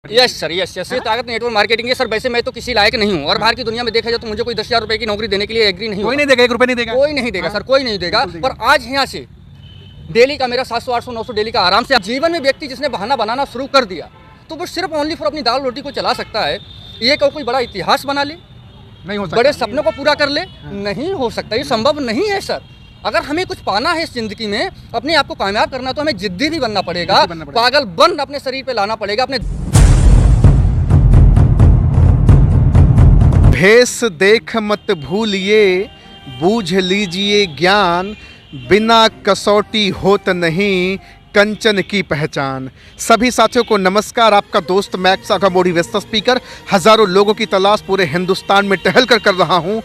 Yes sir, yes yes, ये ताकत network marketing है सर। वैसे मैं तो किसी लायक नहीं हूँ और बाहर की दुनिया में देखा जाए तो मुझे कोई 10,000 रुपए की नौकरी देने के लिए एग्री नहीं, कोई नहीं देगा, 1 रुपए नहीं देगा, कोई नहीं देगा सर, कोई नहीं देगा। पर आज यहाँ से डेली का मेरा 700 800 900 डेली का आराम से जीवन में व्यक्ति जिसने बहाना बनाना शुरू कर दिया तो वो सिर्फ ओनली फॉर अपनी दाल रोटी को चला सकता है। ये कोई बड़ा इतिहास बना ले, नहीं हो सकता, बड़े सपनों को पूरा कर ले, नहीं हो सकता, ये संभव नहीं है सर। अगर हमें कुछ पाना है इस जिंदगी में, अपने आप को कामयाब करना, तो हमें जिद्दी भी बनना पड़ेगा, पागल बन अपने शरीर पे लाना पड़ेगा। अपने भेष देख मत भूलिए, बूझ लीजिए ज्ञान, बिना कसौटी होत नहीं कंचन की पहचान। सभी साथियों को नमस्कार। आपका दोस्त मैक्स का मोटिवेशनल स्पीकर हजारों लोगों की तलाश पूरे हिंदुस्तान में टहल कर रहा हूं।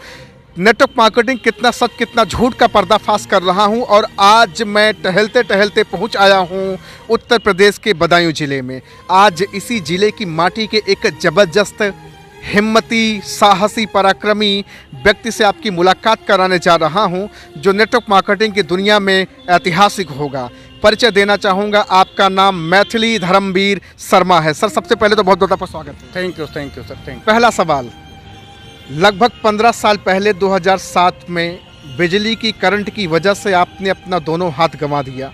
नेटवर्क मार्केटिंग कितना सच कितना झूठ का पर्दाफाश कर रहा हूं और आज मैं टहलते टहलते पहुंच आया हूं उत्तर प्रदेश के बदायूं जिले में। आज इसी जिले की माटी के एक जबरदस्त हिम्मती साहसी पराक्रमी व्यक्ति से आपकी मुलाकात कराने जा रहा हूं जो नेटवर्क मार्केटिंग की दुनिया में ऐतिहासिक होगा। परिचय देना चाहूँगा, आपका नाम मैथिली धर्मवीर शर्मा है। सर सबसे पहले तो बहुत बहुत आपका स्वागत है। Thank you sir, thank you. पहला सवाल, लगभग 15 साल पहले 2007 में बिजली की करंट की वजह से आपने अपना दोनों हाथ गंवा दिया।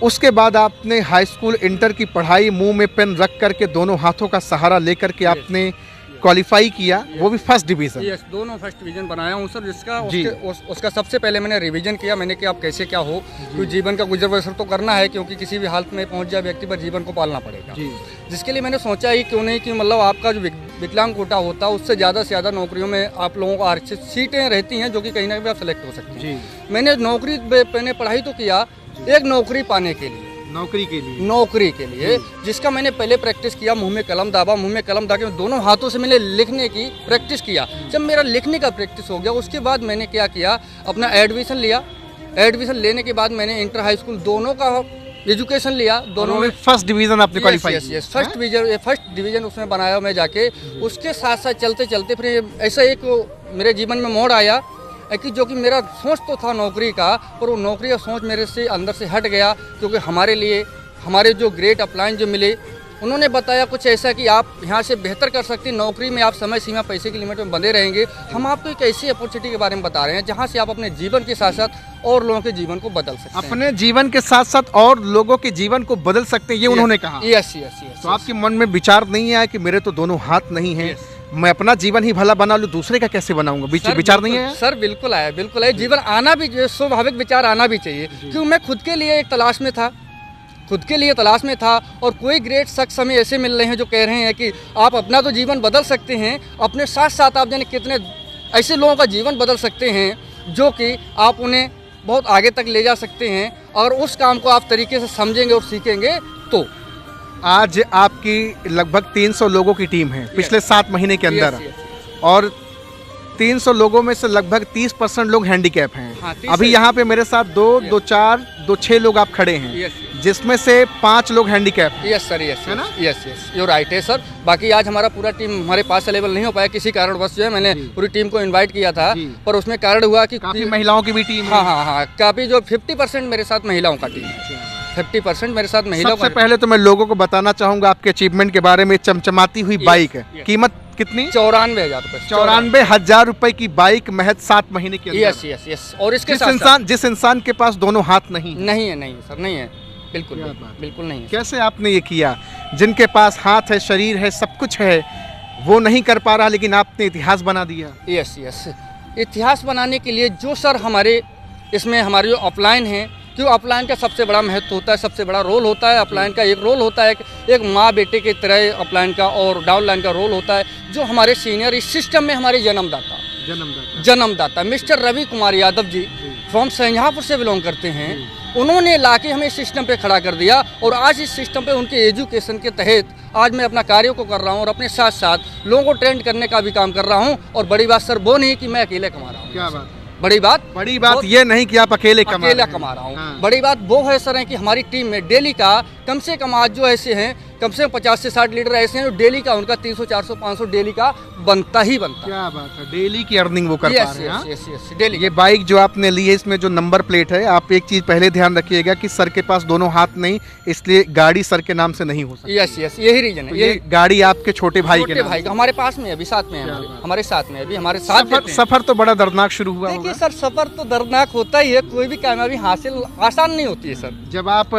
उसके बाद आपने हाई स्कूल इंटर की पढ़ाई मुंह में पेन रख करके दोनों हाथों का सहारा लेकर के आपने क्वालिफाई किया, वो भी फर्स्ट डिवीजन। यस, दोनों फर्स्ट डिवीजन बनाया हूँ सर, जिसका उसका सबसे पहले मैंने रिवीजन किया। मैंने कि आप कैसे क्या हो, क्योंकि जीवन का गुजर बसर तो करना है, क्योंकि किसी भी हालत में पहुँच जाए व्यक्ति पर जीवन को पालना पड़ेगा। जिसके लिए मैंने सोचा ही क्यों नहीं कि मतलब आपका जो विकलांग कोटा होता है उससे ज़्यादा से ज़्यादा नौकरियों में आप लोगों को आरक्षित सीटें रहती हैं, जो कि कहीं ना कहीं आप सेलेक्ट हो सकते हैं। मैंने मैंने पढ़ाई तो किया एक नौकरी पाने के लिए, नौकरी के लिए जिसका मैंने पहले प्रैक्टिस किया, मुंह में कलम दाबा के दोनों हाथों से मैंने लिखने की प्रैक्टिस किया। जब मेरा लिखने का प्रैक्टिस हो गया उसके बाद मैंने क्या किया, अपना एडमिशन लिया। एडमिशन लेने के बाद मैंने इंटर हाई स्कूल दोनों का एजुकेशन लिया, दोनों में फर्स्ट डिवीजन आपने क्वालिफाई किया। फर्स्ट डिवीजन उसमें बनाया मैं जाके। उसके साथ साथ चलते चलते फिर ऐसा एक मेरे जीवन में मोड़ आया कि जो कि मेरा सोच तो था नौकरी का, पर वो नौकरी का सोच मेरे से अंदर से हट गया। क्योंकि हमारे लिए हमारे जो ग्रेट अपलाइन जो मिले उन्होंने बताया कुछ ऐसा कि आप यहाँ से बेहतर कर सकते हैं। नौकरी में आप समय सीमा पैसे की लिमिट में बंधे रहेंगे। हम आपको एक ऐसी अपॉर्चुनिटी के बारे में बता रहे हैं जहाँ से आप अपने जीवन के साथ साथ और लोगों के जीवन को बदल सकते हैं। अपने जीवन के साथ साथ और लोगों के जीवन को बदल सकते हैं, ये उन्होंने कहा। यस। तो आपके मन में विचार नहीं आया कि मेरे तो दोनों हाथ नहीं हैं, मैं अपना जीवन ही भला बना लूं, दूसरे का कैसे बनाऊंगा? विचार नहीं है सर? बिल्कुल आया, बिल्कुल है। जीवन आना भी स्वाभाविक, विचार आना भी चाहिए। क्योंकि मैं खुद के लिए एक तलाश में था, और कोई ग्रेट शख्स हमें ऐसे मिल रहे हैं जो कह रहे हैं कि आप अपना तो जीवन बदल सकते हैं, अपने साथ साथ आप जाने कितने ऐसे लोगों का जीवन बदल सकते हैं जो कि आप उन्हें बहुत आगे तक ले जा सकते हैं। और उस काम को आप तरीके से समझेंगे और सीखेंगे तो आज आपकी लगभग 300 लोगों की टीम है पिछले 7 महीने के अंदर। और 300 लोगों में से लगभग 30% लोग हैंडीकैप हैं। हाँ, अभी यहाँ पे मेरे साथ 2 4 2 6 लोग आप खड़े हैं, जिसमें से 5 लोग हैंडीकैप। यस सर, यस है ना? यस यू राइट है सर। बाकी आज हमारा पूरा टीम हमारे पास अवेलेबल नहीं हो पाया किसी कारणवश। जो है मैंने पूरी टीम को इन्वाइट किया था, पर उसमें कारण हुआ कि काफी महिलाओं की भी टीम। हाँ, काफी जो 50% मेरे साथ महिलाओं का टीम है। 50% मेरे साथ महिलाओं का। सबसे पहले तो मैं लोगों को बताना चाहूंगा आपके अचीवमेंट के बारे में। चमचमाती हुई बाइक है, कीमत कितनी? 94,000 रुपए। 94,000 रुपए की बाइक महज 7 महीने के अंदर। यस। और इसके साथ जिस इंसान के पास दोनों हाथ नहीं है सर, नहीं है, बिल्कुल नहीं है। कैसे आपने ये किया? जिनके पास हाथ है, शरीर है, सब कुछ है, वो नहीं कर पा रहा, लेकिन आपने इतिहास बना दिया। यस। इतिहास बनाने के लिए जो सर हमारे इसमें हमारे जो अपलाइन हैं, क्यों अपलाइन का सबसे बड़ा महत्व होता है, सबसे बड़ा रोल होता है। अपलाइन का एक रोल होता है, एक माँ बेटे के तरह अपलाइन का और डाउनलाइन का रोल होता है। जो हमारे सीनियर इस सिस्टम में हमारे जन्मदाता मिस्टर रवि कुमार यादव जी फ्रॉम शाहजहाँपुर से बिलोंग करते हैं। उन्होंने लाके हमें इस सिस्टम पे खड़ा कर दिया, और आज इस सिस्टम पे उनके एजुकेशन के तहत आज मैं अपना कार्य को कर रहा हूँ और अपने साथ साथ लोगों को ट्रेंड करने का भी काम कर रहा हूँ। और बड़ी बात सर वो नहीं कि मैं अकेले कमा रहा हूँ। क्या बात? बड़ी बात ये नहीं कि आप अकेले कमा रहा हूँ। बड़ी बात वो है सर है कि हमारी टीम में डेली का कम से कम आज जो ऐसे हैं कम से कम 50 से 60 लीटर ऐसे हैं जो डेली का उनका 300 400 500 डेली का बनता ही बनता। क्या बात है, डेली की अर्निंग वो कर पा रहे हैं। Yes daily. ये बाइक जो आपने ली है इसमें जो नंबर प्लेट है, आप एक चीज पहले ध्यान रखिएगा कि सर के पास दोनों हाथ नहीं, इसलिए गाड़ी सर के नाम से नहीं हो सकती। यस यही रीजन है। तो ये गाड़ी आपके छोटे भाई के नाम भाई का हमारे पास में अभी साथ में है, हमारे साथ में अभी हमारे साथ। सफर तो बड़ा दर्दनाक शुरू हुआ। देखिए सर, सफर तो दर्दनाक होता ही है, कोई भी कामयाबी हासिल आसान नहीं होती है सर। जब आप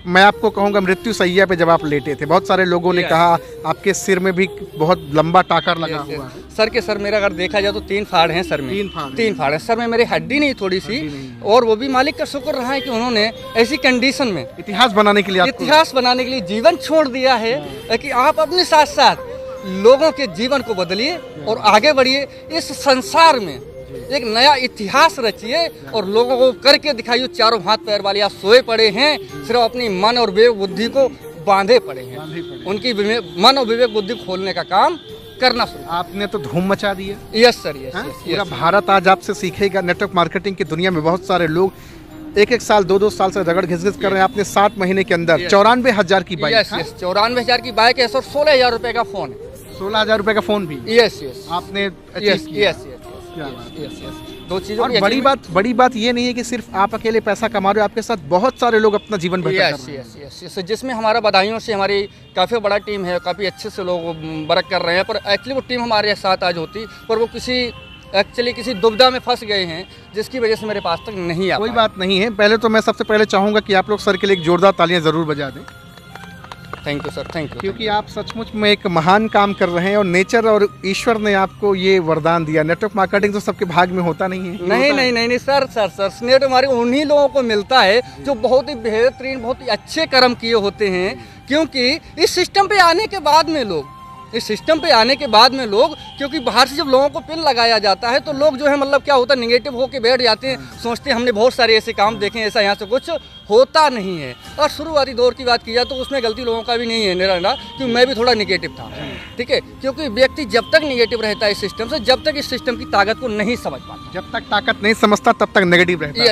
मैं आपको कहूँगा मृत्यु सैया पे जब आप लेटे थे, बहुत सारे लोगों ने कहा आपके सिर में भी बहुत लंबा टाकर लगा हुआ है। सर के सर मेरा अगर देखा जाए तो 3 फाड़ हैं सर में। 3 फाड़ है सर में, मेरी हड्डी नहीं थोड़ी सी। और वो भी मालिक का शुक्र रहा है कि उन्होंने ऐसी कंडीशन में इतिहास बनाने के लिए जीवन छोड़ दिया है कि आप अपने साथ साथ लोगों के जीवन को बदलिए और आगे बढ़िए। इस संसार में एक नया इतिहास रचिए और लोगों को करके दिखाइए। चारों हाथ पैर वाले आप सोए पड़े हैं, सिर्फ अपनी मन और विवेक बुद्धि को बांधे पड़े हैं। उनकी मन और विवेक बुद्धि खोलने का काम करना शुरू। आपने तो धूम मचा दी है। Yes sir, yes. पूरा भारत आज आपसे सीखेगा। नेटवर्क मार्केटिंग की दुनिया में बहुत सारे लोग एक साल 2 साल से रगड़ घिस कर रहे हैं। आपने 7 महीने के अंदर 94,000 की बाइक। यस 94,000 की बाइक है सर। 16,000 रुपए का फोन है। 16,000 रुपए का फोन भी। यस आपने यस। दो चीजों। और बड़ी बात ये नहीं है कि सिर्फ आप अकेले पैसा कमा रहे हो, आपके साथ बहुत सारे लोग अपना जीवन बेहतर कर रहे हैं। यस, जिसमें हमारा बधाइयों से हमारी काफ़ी बड़ा टीम है, काफ़ी अच्छे से लोग वर्क कर रहे हैं। पर एक्चुअली वो टीम हमारे साथ आज होती, पर वो किसी दुविधा में फंस गए हैं, जिसकी वजह से मेरे पास तक नहीं आ। कोई बात नहीं है। पहले तो मैं सबसे पहले चाहूँगा कि आप लोग सर के लिए एक जोरदार तालियां ज़रूर बजा दें। Thank you sir, thank you. क्योंकि आप सचमुच में एक महान काम कर रहे हैं और नेचर और ईश्वर ने आपको ये वरदान दिया। नेटवर्क मार्केटिंग तो सबके भाग में होता नहीं है। नहीं सर नेटवर्क मार्केटिंग उन्हीं लोगों को मिलता है जो बहुत ही बेहतरीन, बहुत ही अच्छे कर्म किए होते हैं। क्योंकि इस सिस्टम पे आने के बाद में लोग क्योंकि बाहर से जब लोगों को पिन लगाया जाता है तो लोग जो है मतलब क्या होता है, निगेटिव होके बैठ जाते हैं, सोचते हैं हमने बहुत सारे ऐसे काम देखे हैं, ऐसा यहाँ से कुछ होता नहीं है। और शुरुआती दौर की बात की जाए तो उसमें गलती लोगों का भी नहीं है निराला, क्योंकि मैं भी थोड़ा निगेटिव था। ठीक है, क्योंकि व्यक्ति जब तक निगेटिव रहता है इस सिस्टम से, जब तक इस सिस्टम की ताकत को नहीं समझ पाता, जब तक ताकत नहीं समझता तब तक नेगेटिव रहता है।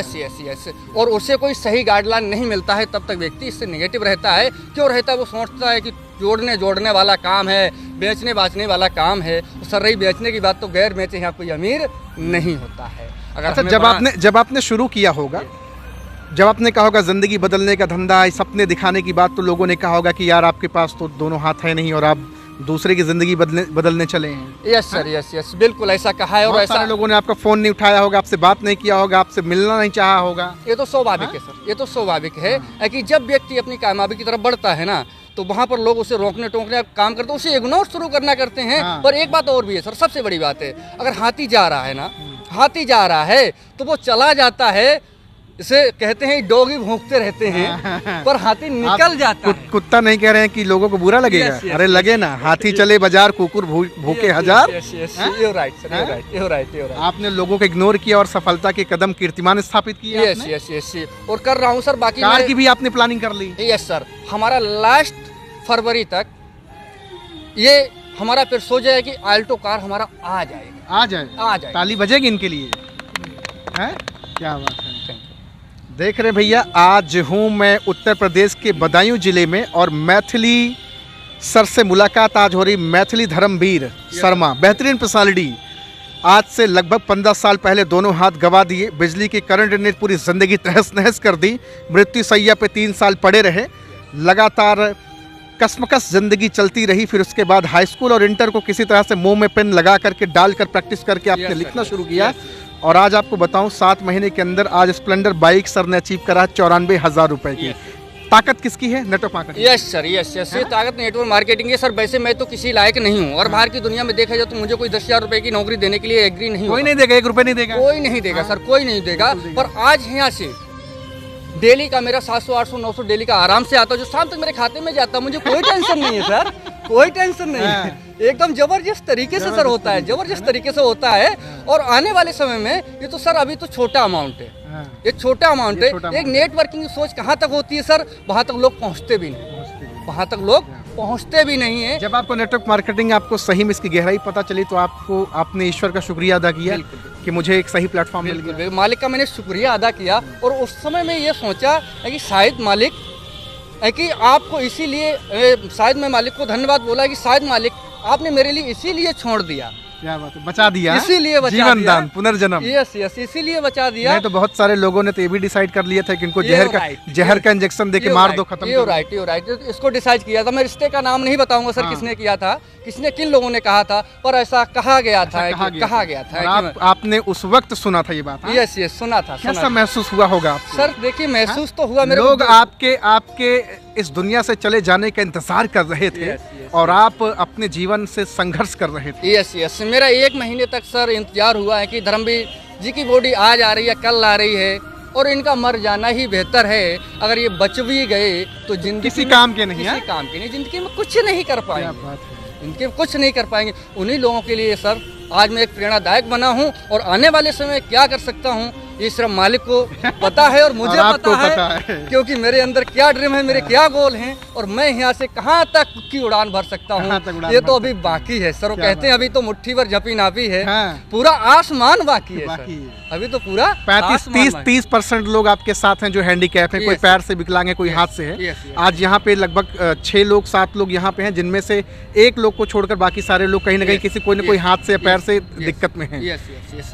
यस। और उसे कोई सही गाइडलाइन नहीं मिलता है, तब तक व्यक्ति इससे निगेटिव रहता है। क्यों रहता है? वो सोचता है कि जोड़ने वाला काम है, बेचने बाचने वाला काम है। सर रही बेचने की बात तो गैर बेचे यहाँ कोई अमीर नहीं होता है। अगर अच्छा, जब आपने शुरू किया होगा, जब आपने कहा होगा जिंदगी बदलने का धंधा, सपने दिखाने की बात, तो लोगों ने कहा होगा कि यार आपके पास तो दोनों हाथ है नहीं और आप दूसरे की जिंदगी बदलने चले हैं। यस सर, यस बिल्कुल ऐसा कहा है। और ऐसा लोगों ने आपका फोन नहीं उठाया होगा, आपसे बात नहीं किया होगा, आपसे मिलना नहीं चाहा होगा। ये तो स्वाभाविक है सर, ये तो स्वाभाविक है कि जब व्यक्ति अपनी कामयाबी की तरफ बढ़ता है ना, तो वहाँ पर लोग उसे रोकने टोकने का काम करते हैं, उसे इग्नोर शुरू करना करते हैं। पर एक बात और भी है सर, सबसे बड़ी बात है, अगर हाथी जा रहा है तो वो चला जाता है, इसे कहते हैं डॉगी भौंकते रहते हैं, पर हाथी निकल जाता है। कुत्ता नहीं कह रहे हैं कि लोगों को बुरा लगेगा। अरे लगे ना, हाथी चले बाजार, कुकुर भूखे हजार। आपने लोगों को इग्नोर किया और सफलता के कदम कीर्तिमान स्थापित किए। यस और कर रहा हूँ सर। बाकी कार की भी आपने प्लानिंग कर ली। यस सर, हमारा लास्ट फरवरी तक ये हमारा फिर सोचा है कि आल्टो कार हमारा आ जाएगा। ताली बजेगी इनके लिए, है? क्या बात है। देख रहे भैया, आज हूँ मैं उत्तर प्रदेश के बदायूं जिले में और मैथिली सर से मुलाकात आज हो रही। मैथिली धर्मवीर शर्मा, बेहतरीन पर्सनालिटी। आज से लगभग 15 साल पहले दोनों हाथ गवा दिए, बिजली के करंट ने पूरी जिंदगी तहस नहस कर दी। मृत्यु सैया पे 3 साल पड़े रहे, लगातार कसमकस जिंदगी चलती रही। फिर उसके बाद हाई स्कूल और इंटर को किसी तरह से मुंह में पेन लगा करके डालकर प्रैक्टिस करके आपने लिखना शुरू किया। और आज आपको बताऊं, 7 महीने के अंदर आज स्प्लेंडर बाइक सर ने अचीव करा 94,000 रुपए की। ताकत किसकी है? Network marketing. Yes sir, yes ये ताकत नेटवर्क मार्केटिंग है सर। वैसे मैं तो किसी लायक नहीं हूँ, और बाहर की दुनिया में देखा जाए तो मुझे कोई 10,000 रुपए की नौकरी देने के लिए एग्री नहीं, कोई नहीं देगा, 1 रुपए नहीं देगा, कोई नहीं देगा सर, कोई नहीं देगा। पर आज यहाँ से डेली का मेरा 700, 800, 900 डेली का आराम से आता है, जो शाम तक मेरे खाते में जाता है। मुझे कोई टेंशन नहीं है सर, कोई टेंशन नहीं है। एकदम जबरदस्त तरीके से सर होता है, जबरदस्त तरीके से होता है। और आने वाले समय में ये तो सर अभी तो छोटा अमाउंट है, ये छोटा अमाउंट है। एक नेटवर्किंग की सोच कहाँ तक होती है सर? वहाँ तक लोग पहुँचते भी नहीं, वहाँ तक लोग पहुँचते भी नहीं है। जब आपको नेटवर्क मार्केटिंग, आपको सही में इसकी गहराई पता चली, तो आपने ईश्वर का शुक्रिया अदा किया कि मुझे एक सही प्लेटफॉर्म मिल गया। मालिक का मैंने शुक्रिया अदा किया, और उस समय में ये सोचा कि शायद मालिक है कि आपको इसीलिए शायद मैं मालिक को धन्यवाद बोला कि शायद मालिक आपने मेरे लिए इसीलिए छोड़ दिया, क्या बात है, बचा दिया, इसीलिए बचा जीवन दिया। दान, पुनर्जन्म। यस यस, इसीलिए बचा दिया। नहीं तो बहुत सारे लोगों ने तो ये भी डिसाइड कर लिया था कि इनको जहर का इंजेक्शन देके मार दो, खत्म ये राइट, ये राइट। इसको डिसाइड किया था। मैं रिश्ते का नाम नहीं बताऊंगा सर, किसने किया था, किसने, किन लोगों ने कहा था, पर ऐसा कहा गया था, कहा गया था। आपने उस वक्त सुना था ये बात? यस यस, सुना था। कैसा महसूस हुआ होगा आपको? सर देखिए, महसूस तो हुआ, मेरे लोग आपके इस दुनिया से चले जाने का इंतजार कर रहे थे और आप अपने जीवन से संघर्ष कर रहे थे। यस यस, मेरा 1 महीने तक सर इंतजार हुआ है कि धर्मवीर जी की बॉडी आज आ रही है, कल आ रही है, और इनका मर जाना ही बेहतर है। अगर ये बच भी गए तो जिंदगी किसी काम के नहीं, किसी काम के नहीं, जिंदगी में कुछ नहीं कर पाएंगे, इनके कुछ नहीं कर पाएंगे। उन्हीं लोगों के लिए सर आज मैं एक प्रेरणादायक बना हूँ, और आने वाले समय क्या कर सकता हूँ ये सिर्फ मालिक को पता है और मुझे और पता है, क्योंकि मेरे अंदर क्या ड्रीम है, मेरे क्या गोल हैं, और मैं यहाँ से कहाँ तक की उड़ान भर सकता हूँ, ये तो अभी बाकी है सर। वो कहते हैं अभी तो मुट्ठी भर झपी नापी है, पूरा आसमान बाकी है सर। अभी तो पूरा 35-30% लोग आपके साथ हैं जो हैंडीकैप हैं, कोई पैर से विकलांग है, कोई हाथ से है। आज यहाँ पे लगभग 6 लोग 7 लोग यहाँ पे हैं, जिनमें से 1 लोग को छोड़कर बाकी सारे लोग कहीं ना कहीं किसी कोई ना कोई हाथ से या पैर से दिक्कत में हैं।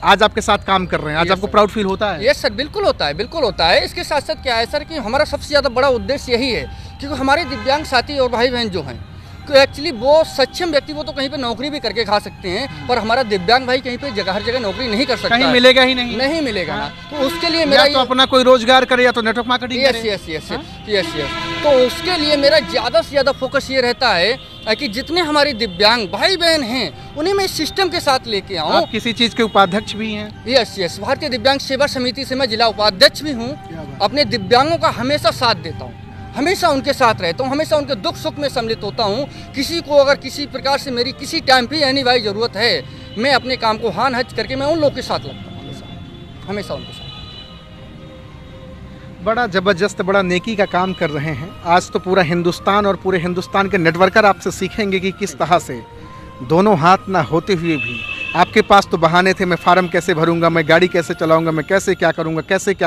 आज आपके साथ काम कर रहे हैं, आज आपको प्राउड फील होता है? यस सर, बिल्कुल होता है, बिल्कुल होता है। इसके साथ साथ क्या है सर कि हमारा सबसे ज़्यादा बड़ा उद्देश्य यही है, क्योंकि हमारे दिव्यांग साथी और भाई बहन जो हैं, तो एक्चुअली वो सक्षम व्यक्ति वो तो कहीं पे नौकरी भी करके खा सकते हैं, पर हमारा दिव्यांग भाई कहीं पे हर जगह नौकरी नहीं कर सकता, कहीं मिलेगा ही नहीं, नहीं मिलेगा ना। तो उसके लिए मेरा तो अपना कोई रोजगार करे या तो नेटवर्क मार्केटिंग करे। Yes yes yes yes. तो उसके लिए मेरा ज़्यादा से ज़्यादा फोकस ये रहता है कि जितने हमारे दिव्यांग भाई बहन हैं उन्हें मैं इस सिस्टम के साथ लेके आऊँ। आप किसी चीज़ के उपाध्यक्ष भी हैं? यस यस, भारतीय दिव्यांग सेवा समिति से मैं जिला उपाध्यक्ष भी हूँ। अपने दिव्यांगों का हमेशा साथ देता हूँ, हमेशा उनके साथ रहता हूँ, हमेशा उनके दुख सुख में सम्मिलित होता हूँ। किसी को अगर किसी प्रकार से मेरी किसी टाइम भी यानी भाई ज़रूरत है, मैं अपने काम को हान हच करके मैं उन लोगों के साथ लगता हूँ, हमेशा उनके साथ। बड़ा ज़बरदस्त, बड़ा नेकी का काम कर रहे हैं। आज तो पूरा हिंदुस्तान और पूरे हिंदुस्तान के नेटवर्कर आपसे सीखेंगे कि किस तरह से दोनों हाथ ना होते हुए भी आपके पास तो बहाने थे, मैं फार्म कैसे भरूंगा, मैं गाड़ी कैसे चलाऊंगा, मैं कैसे क्या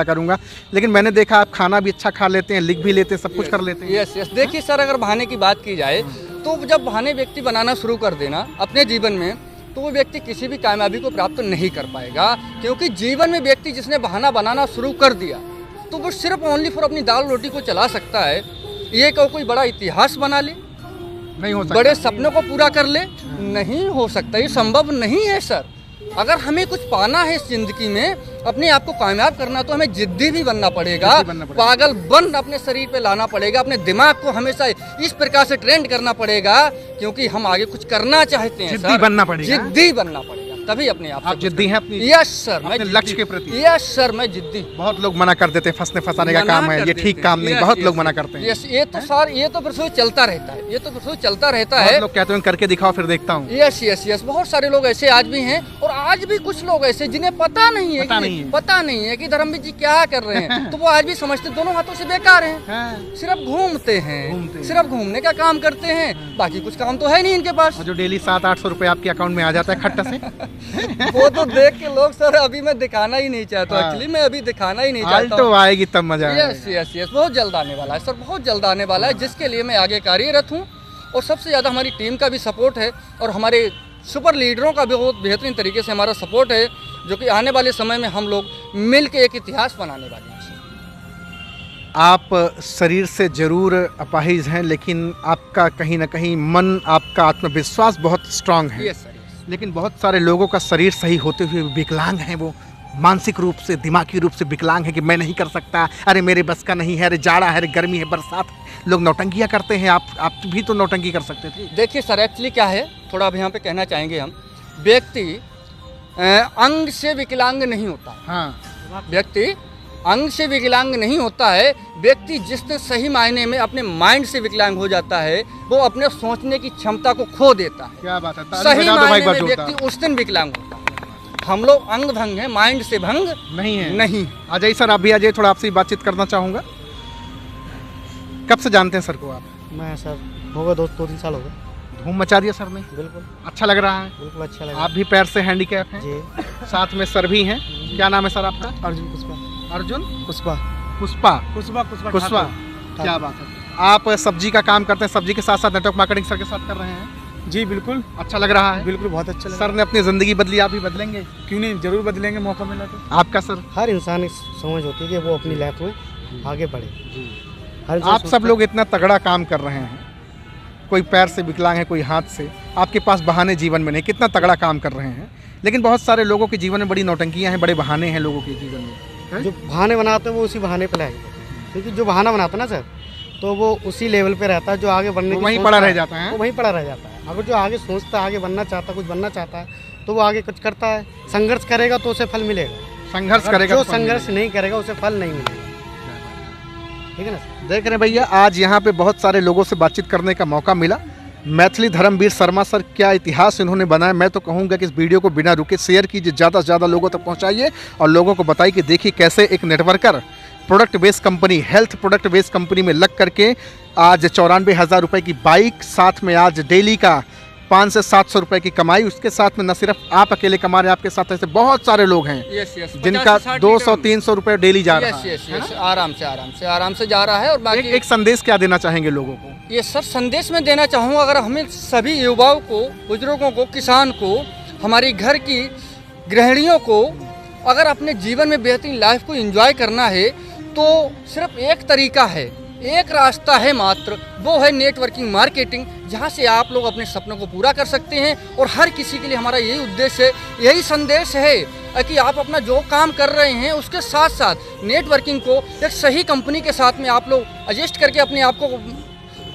करूंगा, लेकिन मैंने देखा आप खाना भी अच्छा खा लेते हैं, लिख भी लेते हैं, सब कुछ कर लेते हैं। यस यस, देखिए सर, अगर बहाने की बात की जाए तो जब बहाने व्यक्ति बनाना शुरू कर देना अपने जीवन में, तो वो व्यक्ति किसी भी कामयाबी को प्राप्त नहीं कर पाएगा। क्योंकि जीवन में व्यक्ति जिसने बहाना बनाना शुरू कर दिया तो वो सिर्फ ओनली फॉर अपनी दाल रोटी को चला सकता है। ये कोई बड़ा इतिहास बना ले, नहीं हो सकता, बड़े सपनों को पूरा कर ले, नहीं हो सकता, ये संभव नहीं है सर। अगर हमें कुछ पाना है इस जिंदगी में, अपने आप को कामयाब करना, तो हमें जिद्दी भी बनना पड़ेगा, पागल बन अपने शरीर पे लाना पड़ेगा, अपने दिमाग को हमेशा इस प्रकार से ट्रेंड करना पड़ेगा, क्योंकि हम आगे कुछ करना चाहते हैं। जिद्दी बनना पड़ेगा, जिद्दी बनना पड़ेगा, तभी अपने आप। आप जिद्दी हैं अपनी? यस सर, मैं लक्ष्य के प्रति? यस सर, मैं जिद्दी। बहुत लोग मना कर देते हैं, फंसने फंसाने का काम है, ये ठीक काम नहीं, बहुत लोग मना करते हैं। यस, ये तो सर, ये तो प्रोसेस चलता रहता है, ये तो प्रोसेस चलता रहता है। लोग कहते हैं करके दिखाओ फिर देखता हूँ। यस यस यस, बहुत सारे लोग ऐसे आज भी हैं, और आज भी कुछ लोग ऐसे जिन्हें पता नहीं है कि धर्मवीर जी क्या कर रहे हैं, तो वो आज भी समझते दोनों हाथों से बेकार हैं, सिर्फ घूमते हैं, सिर्फ घूमने का काम करते हैं, बाकी कुछ काम तो है नहीं इनके पास। जो डेली 700-800 रुपए आपके अकाउंट में आ जाता है खट्टा से वो तो देख के लोग सर अभी मैं दिखाना ही नहीं चाहता, एक्चुअली मैं अभी दिखाना ही नहीं चाहता। तो आएगी तब मजा। यस यस यस, बहुत जल्द आने वाला है सर, बहुत जल्द आने वाला है, जिसके लिए मैं आगे कार्यरत हूँ। और सबसे ज़्यादा हमारी टीम का भी सपोर्ट है, और हमारे सुपर लीडरों का भी बहुत बेहतरीन तरीके से हमारा सपोर्ट है, जो कि आने वाले समय में हम लोग मिल के एक इतिहास बनाने वाले हैं। आप शरीर से जरूर अपाहिज हैं, लेकिन आपका कहीं ना कहीं मन, आपका आत्मविश्वास बहुत स्ट्रांग है। Yes sir. लेकिन बहुत सारे लोगों का शरीर सही होते हुए विकलांग हैं, वो मानसिक रूप से, दिमागी रूप से विकलांग है कि मैं नहीं कर सकता, अरे मेरे बस का नहीं है, अरे जाड़ा है, अरे गर्मी है, बरसात है, लोग नौटंकियाँ करते हैं। आप भी तो नौटंकी कर सकते थे। देखिए सर, एक्चुअली क्या है, थोड़ा अब यहाँ पे कहना चाहेंगे हम, व्यक्ति अंग से विकलांग नहीं होता। हाँ, व्यक्ति अंग से विकलांग नहीं होता है, व्यक्ति जिसने सही मायने में अपने माइंड से विकलांग हो जाता है, वो अपने सोचने की क्षमता को खो देता है। क्या बात है, सही मायने में व्यक्ति उस दिन विकलांग होता है। हम लोग अंग भंग हैं, माइंड से भंग नहीं है। नहीं। अजय सर, आप भी अजय, थोड़ा आपसे बातचीत करना चाहूँगा। कब से जानते हैं सर को आप? मैं सर होगा 2-3 साल हो गए। धूम मचा दिया सर ने। बिल्कुल अच्छा लग रहा है। बिल्कुल अच्छा लगा। आप भी पैर से हैंडीकैप हैं जी। साथ में सर भी हैं। क्या नाम है सर आपका? अर्जुन पुष्पा। अर्जुन पुष्पा। पुष्पा पुष्पा। पुष्पा, क्या बात है। आप सब्जी का काम करते हैं, सब्जी के साथ साथ नेटवर्क मार्केटिंग सर के साथ कर रहे हैं? जी बिल्कुल, अच्छा लग रहा है? बिल्कुल बहुत अच्छा लगा। सर ने अपनी ज़िंदगी बदली, आप भी बदलेंगे? क्यों नहीं, जरूर बदलेंगे, मौका मिला तो। आपका सर? हर इंसान की समझ होती है कि वो अपनी लाइफ में आगे बढ़े। हर इंसान आप सब सोचता लोग इतना तगड़ा काम कर रहे हैं, कोई पैर से विकलांग है, कोई हाथ से, आपके पास बहाने जीवन में नहीं, कितना तगड़ा काम कर रहे हैं। लेकिन बहुत सारे लोगों के जीवन में बड़ी नौटंकियां हैं, बड़े बहाने हैं लोगों के जीवन में। जो बहाने बनाते हैं वो उसी बहाने पे लाएंगे, क्योंकि जो बहाना बनाता है ना सर, तो वो उसी लेवल पे रहता है। जो आगे बढ़ने वो की वहीं सोचता पड़ा रह है, जाता है। वो वहीं पड़ा रह जाता है। अगर जो आगे सोचता है, आगे बनना चाहता है, कुछ बनना चाहता है, तो वो आगे कुछ करता है, संघर्ष करेगा तो उसे फल मिलेगा। संघर्ष अगर करेगा जो तो फल संघर्ष नहीं करेगा उसे फल नहीं मिलेगा। ठीक है ना सर? देख रहे हैं भैया, आज यहाँ पे बहुत सारे लोगों से बातचीत करने का मौका मिला। मैथिली धर्मवीर शर्मा सर, क्या इतिहास इन्होंने बनाया। मैं तो कहूँगा कि इस वीडियो को बिना रुके शेयर कीजिए, ज़्यादा से ज़्यादा लोगों तक पहुँचाइए और लोगों को बताइए कि देखिए कैसे एक networker product based company, health product based company में लग करके आज 94,000 रुपये की बाइक, साथ में आज डेली का 500 से 700 रुपये की कमाई। उसके साथ में न सिर्फ आप अकेले कमा रहे हैं, आपके साथ ऐसे बहुत सारे लोग हैं यस यस, जिनका 200-300 रुपये डेली जा रहा यस है। यस यस, आराम से जा रहा है। और बाकी एक संदेश क्या देना चाहेंगे लोगों को? ये सर संदेश में देना चाहूँगा, अगर हमें सभी युवाओं को, बुजुर्गों को, किसान को, हमारी घर की गृहिणियों को अगर अपने जीवन में बेहतरीन लाइफ को एंजॉय करना है तो सिर्फ एक तरीका है, एक रास्ता है मात्र, वो है नेटवर्किंग मार्केटिंग, जहाँ से आप लोग अपने सपनों को पूरा कर सकते हैं। और हर किसी के लिए हमारा यही उद्देश्य है, यही संदेश है कि आप अपना जो काम कर रहे हैं उसके साथ साथ नेटवर्किंग को एक सही कंपनी के साथ में आप लोग एडजस्ट करके अपने आप को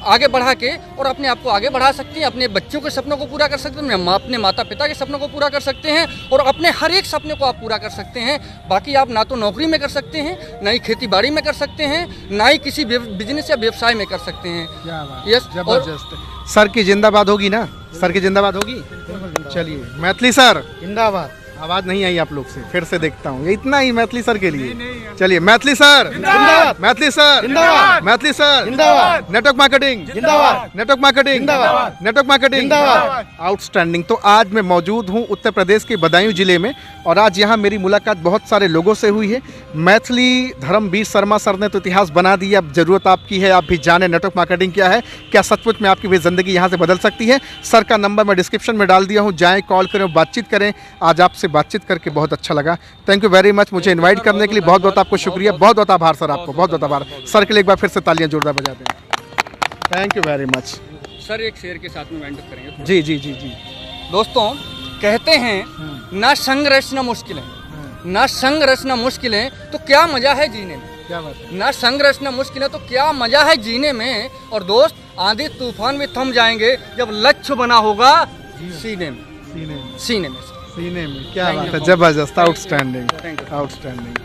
आगे बढ़ा के और अपने आप को आगे बढ़ा सकते हैं, अपने बच्चों के सपनों को पूरा कर सकते हैं, अपने माता पिता के सपनों को पूरा कर सकते हैं और अपने हर एक सपने को आप पूरा कर सकते हैं। बाकी आप ना तो नौकरी में कर सकते हैं, ना ही खेती बाड़ी में कर सकते हैं, ना ही किसी बिजनेस या व्यवसाय में कर सकते हैं। यस, जबरदस्त। सर की जिंदाबाद होगी ना? सर की जिंदाबाद होगी? चलिए, मैथिली सर जिंदाबाद। आवाज नहीं आई आप लोग से, फिर से देखता हूँ, ये इतना ही मैथिली सर के लिए। चलिए, मैथिली सर जिंदाबाद, मैथिली सर जिंदाबाद, मैथिली सर जिंदाबाद, नेटवर्क मार्केटिंग जिंदाबाद, नेटवर्क मार्केटिंग जिंदाबाद, नेटवर्क मार्केटिंग जिंदाबाद। आउटस्टैंडिंग। तो आज मैं मौजूद हूँ उत्तर प्रदेश के बदायूं जिले में और आज यहाँ मेरी मुलाकात बहुत सारे लोगों से हुई है। मैथिली धर्मवीर शर्मा सर ने तो इतिहास बना दिया। अब जरूरत आपकी है, आप भी जाने नेटवर्क मार्केटिंग क्या है, क्या सचमुच में आपकी भी ज़िंदगी यहाँ से बदल सकती है। सर का नंबर मैं डिस्क्रिप्शन में डाल दिया हूँ, जाएँ, कॉल करें, बातचीत करें। आज आपसे बातचीत करके बहुत अच्छा लगा। Thank you very much. मुझे इनवाइट करने के लिए बहुत बहुत आपको शुक्रिया, बहुत बहुत आभार सर, आपको बहुत बहुत आभार। सर के लिए एक बार फिर से तालियां जोरदार बजा दें। Thank you very much sir. एक शेर के साथ में वाइंड अप करेंगे। जी जी जी जी। दोस्तों, कहते हैं ना संग रचना मुश्किल है, ना संग रचना मुश्किल है तो क्या मजा है जीने में। क्या बात है? ना संग रचना मुश्किल है तो क्या मजा है जीने में। और दोस्त, आंधी तूफान भी थम जाएंगे जब लक्ष्य बना होगा सीने में। सीने में, सीने में। सीने में। क्या बात है, जबरदस्त, आउटस्टैंडिंग, आउटस्टैंडिंग।